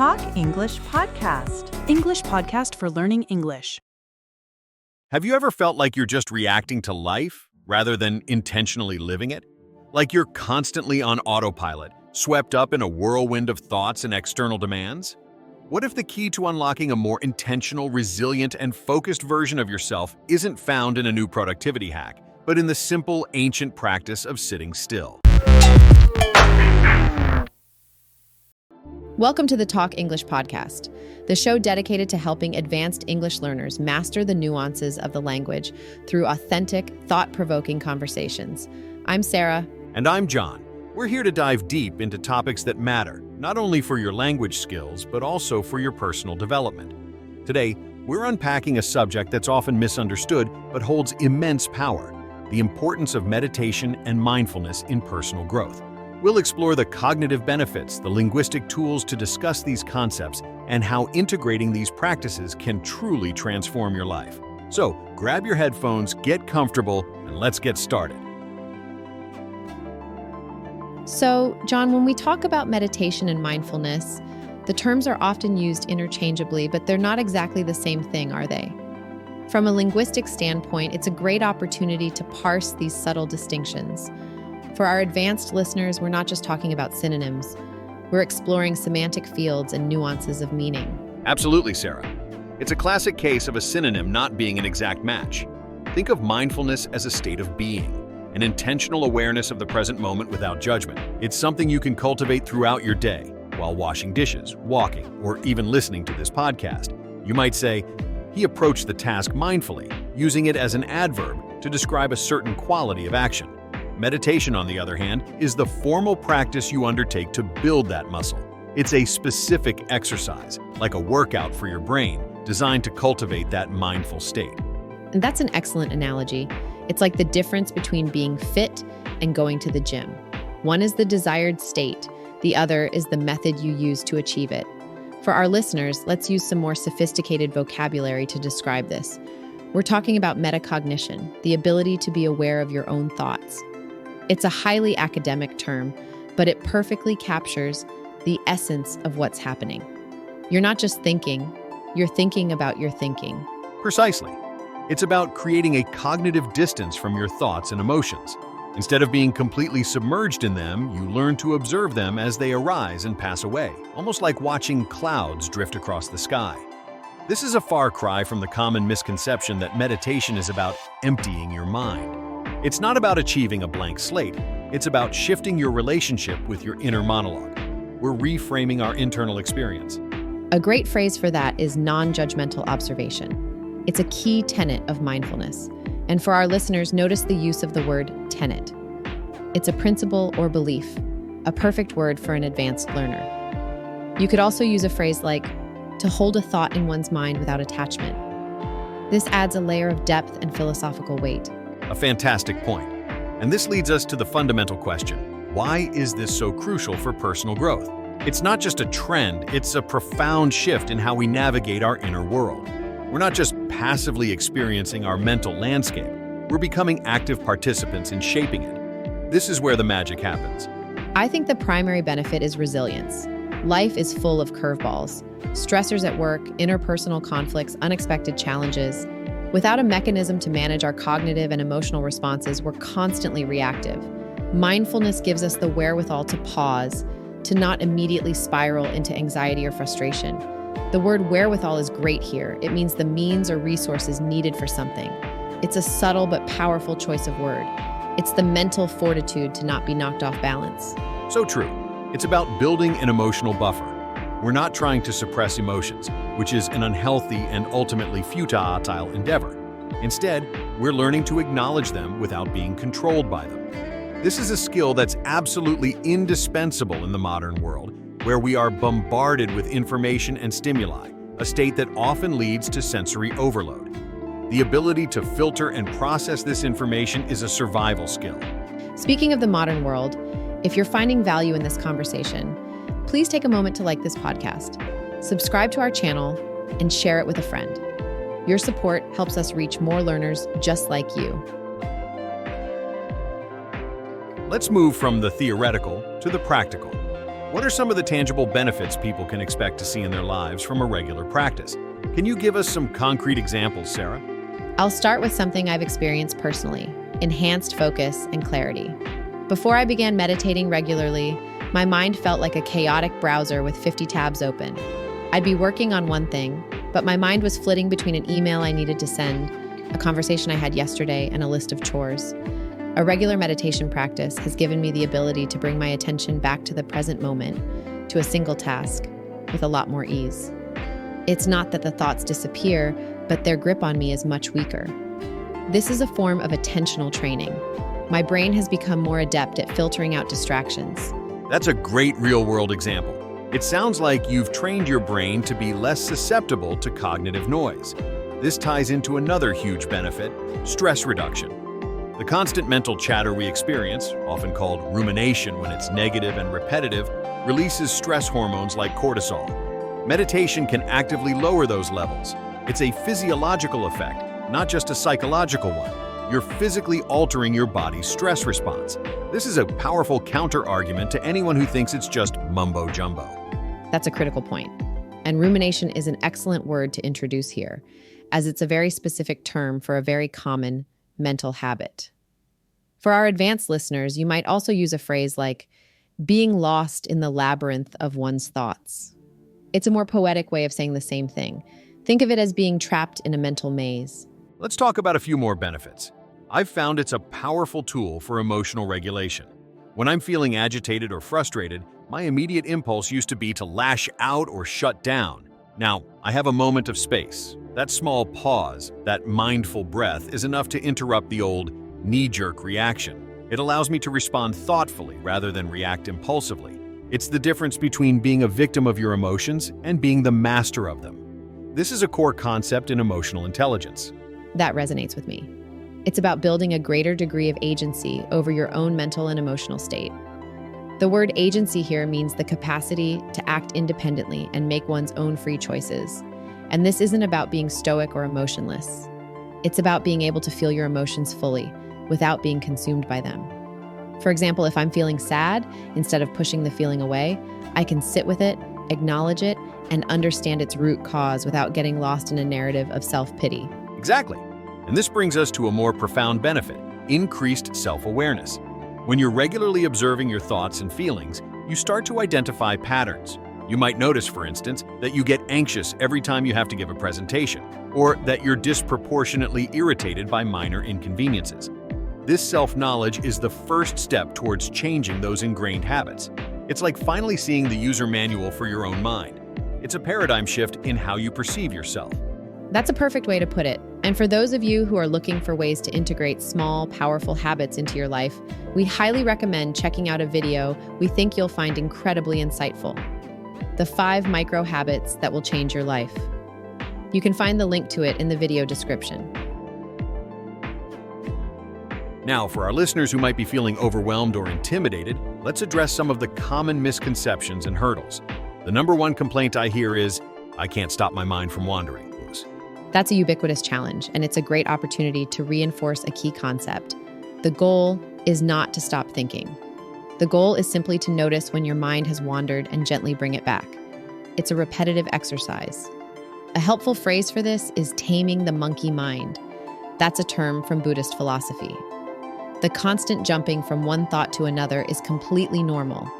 Talk English Podcast. English podcast for learning English. Have you ever felt like you're just reacting to life rather than intentionally living it? Like you're constantly on autopilot, swept up in a whirlwind of thoughts and external demands? What if the key to unlocking a more intentional, resilient, and focused version of yourself isn't found in a new productivity hack, but in the simple, ancient practice of sitting still? Welcome to the Talk English Podcast, the show dedicated to helping advanced English learners master the nuances of the language through authentic, thought-provoking conversations. I'm Sarah. And I'm John. We're here to dive deep into topics that matter, not only for your language skills, but also for your personal development. Today, we're unpacking a subject that's often misunderstood, but holds immense power: the importance of meditation and mindfulness in personal growth. We'll explore the cognitive benefits, the linguistic tools to discuss these concepts, and how integrating these practices can truly transform your life. So, grab your headphones, get comfortable, and let's get started. So, John, when we talk about meditation and mindfulness, the terms are often used interchangeably, but they're not exactly the same thing, are they? From a linguistic standpoint, it's a great opportunity to parse these subtle distinctions. For our advanced listeners, we're not just talking about synonyms. We're exploring semantic fields and nuances of meaning. Absolutely, Sarah. It's a classic case of a synonym not being an exact match. Think of mindfulness as a state of being, an intentional awareness of the present moment without judgment. It's something you can cultivate throughout your day, while washing dishes, walking, or even listening to this podcast. You might say, he approached the task mindfully, using it as an adverb to describe a certain quality of action. Meditation, on the other hand, is the formal practice you undertake to build that muscle. It's a specific exercise, like a workout for your brain, designed to cultivate that mindful state. And that's an excellent analogy. It's like the difference between being fit and going to the gym. One is the desired state, the other is the method you use to achieve it. For our listeners, let's use some more sophisticated vocabulary to describe this. We're talking about metacognition, the ability to be aware of your own thoughts. It's a highly academic term, but it perfectly captures the essence of what's happening. You're not just thinking, you're thinking about your thinking. Precisely. It's about creating a cognitive distance from your thoughts and emotions. Instead of being completely submerged in them, you learn to observe them as they arise and pass away, almost like watching clouds drift across the sky. This is a far cry from the common misconception that meditation is about emptying your mind. It's not about achieving a blank slate. It's about shifting your relationship with your inner monologue. We're reframing our internal experience. A great phrase for that is non-judgmental observation. It's a key tenet of mindfulness. And for our listeners, notice the use of the word tenet. It's a principle or belief, a perfect word for an advanced learner. You could also use a phrase like, to hold a thought in one's mind without attachment. This adds a layer of depth and philosophical weight. A fantastic point. And this leads us to the fundamental question: why is this so crucial for personal growth? It's not just a trend, it's a profound shift in how we navigate our inner world. We're not just passively experiencing our mental landscape, we're becoming active participants in shaping it. This is where the magic happens. I think the primary benefit is resilience. Life is full of curveballs, stressors at work, interpersonal conflicts, unexpected challenges. Without a mechanism to manage our cognitive and emotional responses, we're constantly reactive. Mindfulness gives us the wherewithal to pause, to not immediately spiral into anxiety or frustration. The word wherewithal is great here. It means the means or resources needed for something. It's a subtle but powerful choice of word. It's the mental fortitude to not be knocked off balance. So true. It's about building an emotional buffer. We're not trying to suppress emotions, which is an unhealthy and ultimately futile endeavor. Instead, we're learning to acknowledge them without being controlled by them. This is a skill that's absolutely indispensable in the modern world, where we are bombarded with information and stimuli, a state that often leads to sensory overload. The ability to filter and process this information is a survival skill. Speaking of the modern world, if you're finding value in this conversation, please take a moment to like this podcast, subscribe to our channel, and share it with a friend. Your support helps us reach more learners just like you. Let's move from the theoretical to the practical. What are some of the tangible benefits people can expect to see in their lives from a regular practice? Can you give us some concrete examples, Sarah? I'll start with something I've experienced personally: enhanced focus and clarity. Before I began meditating regularly, my mind felt like a chaotic browser with 50 tabs open. I'd be working on one thing, but my mind was flitting between an email I needed to send, a conversation I had yesterday, and a list of chores. A regular meditation practice has given me the ability to bring my attention back to the present moment, to a single task, with a lot more ease. It's not that the thoughts disappear, but their grip on me is much weaker. This is a form of attentional training. My brain has become more adept at filtering out distractions. That's a great real-world example. It sounds like you've trained your brain to be less susceptible to cognitive noise. This ties into another huge benefit: stress reduction. The constant mental chatter we experience, often called rumination when it's negative and repetitive, releases stress hormones like cortisol. Meditation can actively lower those levels. It's a physiological effect, not just a psychological one. You're physically altering your body's stress response. This is a powerful counter-argument to anyone who thinks it's just mumbo-jumbo. That's a critical point. And rumination is an excellent word to introduce here, as it's a very specific term for a very common mental habit. For our advanced listeners, you might also use a phrase like being lost in the labyrinth of one's thoughts. It's a more poetic way of saying the same thing. Think of it as being trapped in a mental maze. Let's talk about a few more benefits. I've found it's a powerful tool for emotional regulation. When I'm feeling agitated or frustrated, my immediate impulse used to be to lash out or shut down. Now, I have a moment of space. That small pause, that mindful breath, is enough to interrupt the old knee-jerk reaction. It allows me to respond thoughtfully rather than react impulsively. It's the difference between being a victim of your emotions and being the master of them. This is a core concept in emotional intelligence. That resonates with me. It's about building a greater degree of agency over your own mental and emotional state. The word agency here means the capacity to act independently and make one's own free choices. And this isn't about being stoic or emotionless. It's about being able to feel your emotions fully without being consumed by them. For example, if I'm feeling sad, instead of pushing the feeling away, I can sit with it, acknowledge it, and understand its root cause without getting lost in a narrative of self-pity. Exactly. And this brings us to a more profound benefit: increased self-awareness. When you're regularly observing your thoughts and feelings, you start to identify patterns. You might notice, for instance, that you get anxious every time you have to give a presentation, or that you're disproportionately irritated by minor inconveniences. This self-knowledge is the first step towards changing those ingrained habits. It's like finally seeing the user manual for your own mind. It's a paradigm shift in how you perceive yourself. That's a perfect way to put it. And for those of you who are looking for ways to integrate small, powerful habits into your life, we highly recommend checking out a video we think you'll find incredibly insightful: The 5 Micro Habits That Will Change Your Life. You can find the link to it in the video description. Now, for our listeners who might be feeling overwhelmed or intimidated, let's address some of the common misconceptions and hurdles. The number one complaint I hear is, "I can't stop my mind from wandering." That's a ubiquitous challenge, and it's a great opportunity to reinforce a key concept. The goal is not to stop thinking. The goal is simply to notice when your mind has wandered and gently bring it back. It's a repetitive exercise. A helpful phrase for this is taming the monkey mind. That's a term from Buddhist philosophy. The constant jumping from one thought to another is completely normal.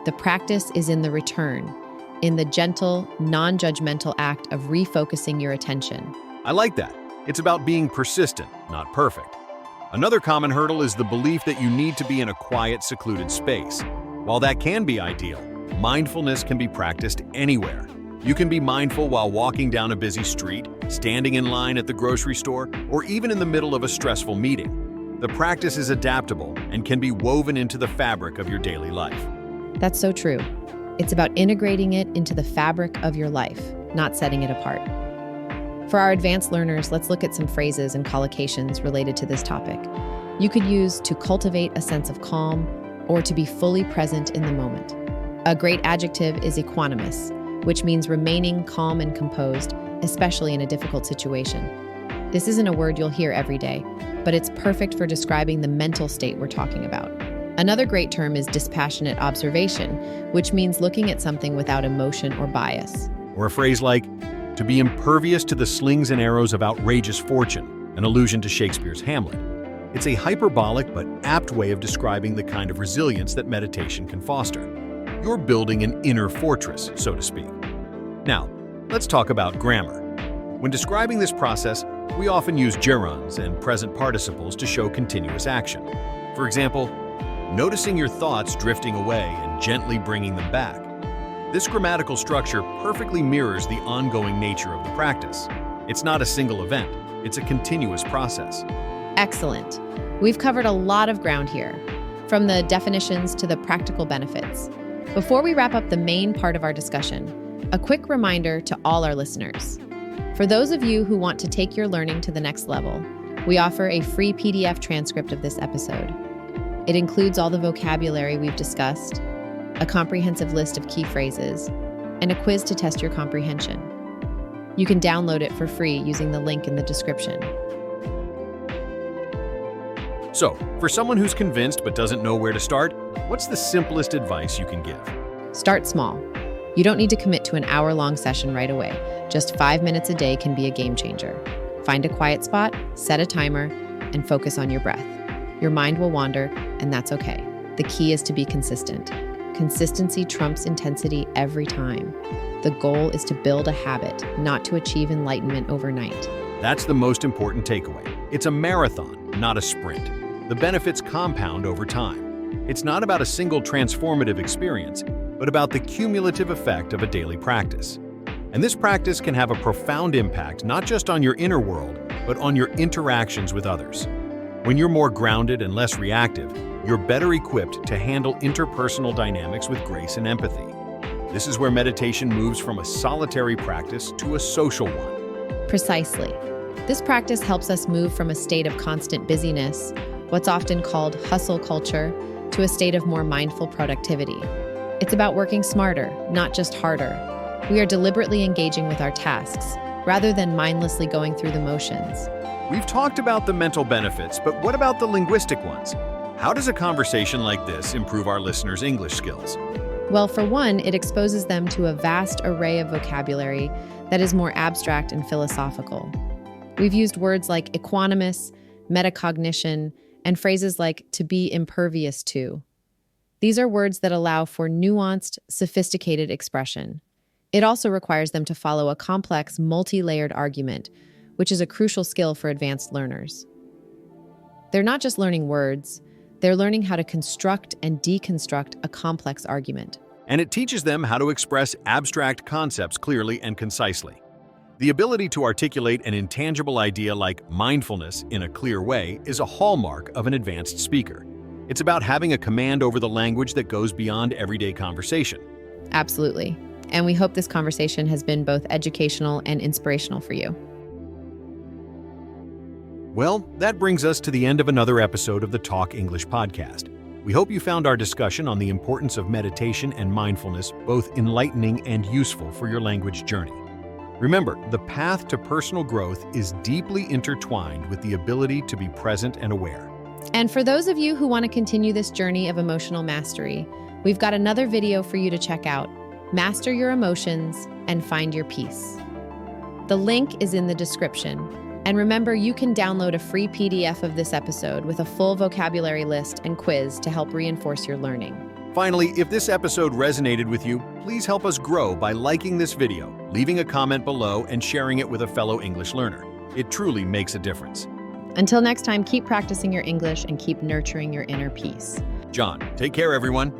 The practice is in the return, in the gentle, non-judgmental act of refocusing your attention. I like that. It's about being persistent, not perfect. Another common hurdle is the belief that you need to be in a quiet, secluded space. While that can be ideal, mindfulness can be practiced anywhere. You can be mindful while walking down a busy street, standing in line at the grocery store, or even in the middle of a stressful meeting. The practice is adaptable and can be woven into the fabric of your daily life. That's so true. It's about integrating it into the fabric of your life, not setting it apart. For our advanced learners, let's look at some phrases and collocations related to this topic. You could use to cultivate a sense of calm or to be fully present in the moment. A great adjective is equanimous, which means remaining calm and composed, especially in a difficult situation. This isn't a word you'll hear every day, but it's perfect for describing the mental state we're talking about. Another great term is dispassionate observation, which means looking at something without emotion or bias. Or a phrase like, to be impervious to the slings and arrows of outrageous fortune, an allusion to Shakespeare's Hamlet. It's a hyperbolic but apt way of describing the kind of resilience that meditation can foster. You're building an inner fortress, so to speak. Now, let's talk about grammar. When describing this process, we often use gerunds and present participles to show continuous action. For example, noticing your thoughts drifting away and gently bringing them back. This grammatical structure perfectly mirrors the ongoing nature of the practice. It's not a single event, it's a continuous process. Excellent. We've covered a lot of ground here, from the definitions to the practical benefits. Before we wrap up the main part of our discussion, a quick reminder to all our listeners. For those of you who want to take your learning to the next level, we offer a free PDF transcript of this episode. It includes all the vocabulary we've discussed, a comprehensive list of key phrases, and a quiz to test your comprehension. You can download it for free using the link in the description. So, for someone who's convinced but doesn't know where to start, what's the simplest advice you can give? Start small. You don't need to commit to an hour-long session right away. Just 5 minutes a day can be a game changer. Find a quiet spot, set a timer, and focus on your breath. Your mind will wander, and that's okay. The key is to be consistent. Consistency trumps intensity every time. The goal is to build a habit, not to achieve enlightenment overnight. That's the most important takeaway. It's a marathon, not a sprint. The benefits compound over time. It's not about a single transformative experience, but about the cumulative effect of a daily practice. And this practice can have a profound impact not just on your inner world, but on your interactions with others. When you're more grounded and less reactive, you're better equipped to handle interpersonal dynamics with grace and empathy. This is where meditation moves from a solitary practice to a social one. Precisely. This practice helps us move from a state of constant busyness, what's often called hustle culture, to a state of more mindful productivity. It's about working smarter, not just harder. We are deliberately engaging with our tasks, rather than mindlessly going through the motions. We've talked about the mental benefits, but what about the linguistic ones? How does a conversation like this improve our listeners' English skills? Well, for one, it exposes them to a vast array of vocabulary that is more abstract and philosophical. We've used words like equanimous, metacognition, and phrases like to be impervious to. These are words that allow for nuanced, sophisticated expression. It also requires them to follow a complex, multi-layered argument, which is a crucial skill for advanced learners. They're not just learning words, they're learning how to construct and deconstruct a complex argument. And it teaches them how to express abstract concepts clearly and concisely. The ability to articulate an intangible idea like mindfulness in a clear way is a hallmark of an advanced speaker. It's about having a command over the language that goes beyond everyday conversation. Absolutely. And we hope this conversation has been both educational and inspirational for you. Well, that brings us to the end of another episode of the Talk English podcast. We hope you found our discussion on the importance of meditation and mindfulness both enlightening and useful for your language journey. Remember, the path to personal growth is deeply intertwined with the ability to be present and aware. And for those of you who want to continue this journey of emotional mastery, we've got another video for you to check out. Master your emotions and find your peace. The link is in the description. And remember, you can download a free PDF of this episode with a full vocabulary list and quiz to help reinforce your learning. Finally, if this episode resonated with you, please help us grow by liking this video, leaving a comment below, and sharing it with a fellow English learner. It truly makes a difference. Until next time, keep practicing your English and keep nurturing your inner peace. John, take care, everyone.